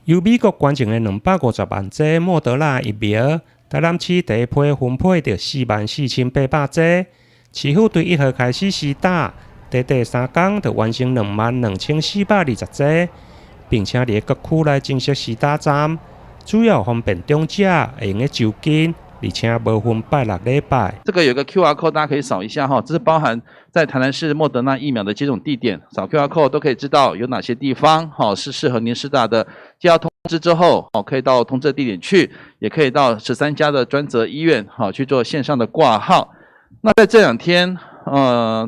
由美国捐赠的250万剂莫德纳疫苗，台南市第一批分配到44800剂，市府对1号开始施打，第3天就完成22420剂，并且伫各区内正式施打站，主要方便长者会用就近，而且无分拜6礼拜。这个有个 QR code， 大家可以扫一下哈，这是包含在台南市莫德纳疫苗的接种地点，扫 QR code 都可以知道有哪些地方是适合您施打的。接到通知之后，可以到通知地点去，也可以到13家的专责医院去做线上的挂号。那在这2天，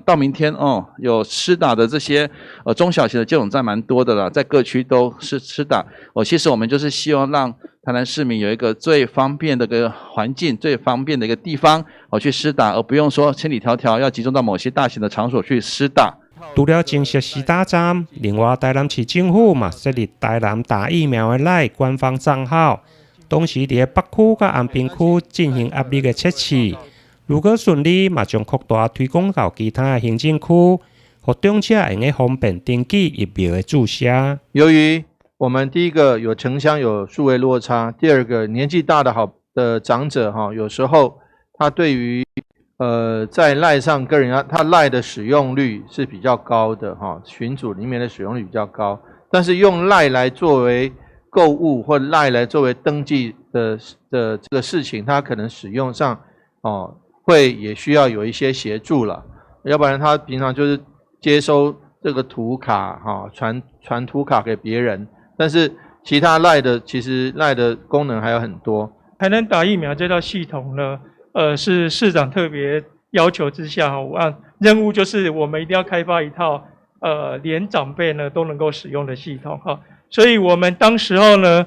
到明天有施打的这些中小型的接种站蛮多的了，在各区都是施打。其实我们就是希望让台南市民有一个最方便的一个环境，最方便的一个地方去施打，而不用说千里迢迢要集中到某些大型的场所去施打。除了正式施打站，另外台南市政府嘛设立台南打疫苗的赖官方账号，同时伫北区甲安平区进行压力的测试。如果顺利，嘛将扩大推广到其他的行政区，让长者用方便登记疫苗的注射。由于我们第一个有城乡有数位落差，第二个年纪大的长者有时候他对于在赖上跟人家他赖的使用率是比较高的群组里面的使用率比较高，但是用赖来作为购物或赖来作为登记的这个事情，他可能使用上会也需要有一些协助了，要不然他平常就是接收这个图卡传图卡给别人，但是其他其实赖的功能还有很多。台南打疫苗这套系统呢，是市长特别要求之下任务就是我们一定要开发一套连长辈呢都能够使用的系统所以我们当时候呢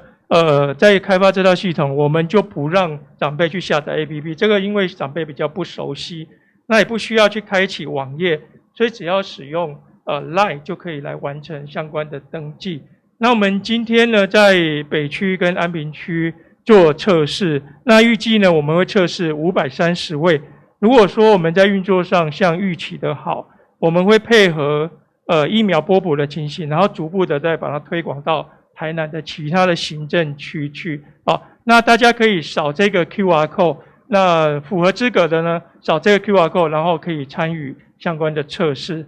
在开发这套系统，我们就不让长辈去下载 APP， 这个因为长辈比较不熟悉，那也不需要去开启网页，所以只要使用LINE 就可以来完成相关的登记。那我们今天呢在北区跟安平区做测试，那预计呢我们会测试530位。如果说我们在运作上像预期的好，我们会配合疫苗拨补的情形，然后逐步的再把它推广到台南的其他的行政区去。那大家可以扫这个 QR code， 那符合资格的呢扫这个 QR code， 然后可以参与相关的测试。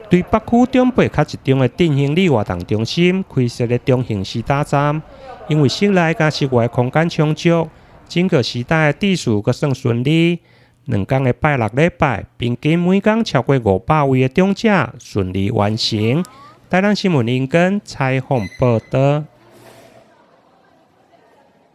对北区中北较集中的振兴里活动中心开设了中型施打站，因为室内加室外空间充足，整个施打的秩序阁算顺利。2天的拜6礼拜，平均每天超过500位的长者顺利完成。台南新闻林根采访报道。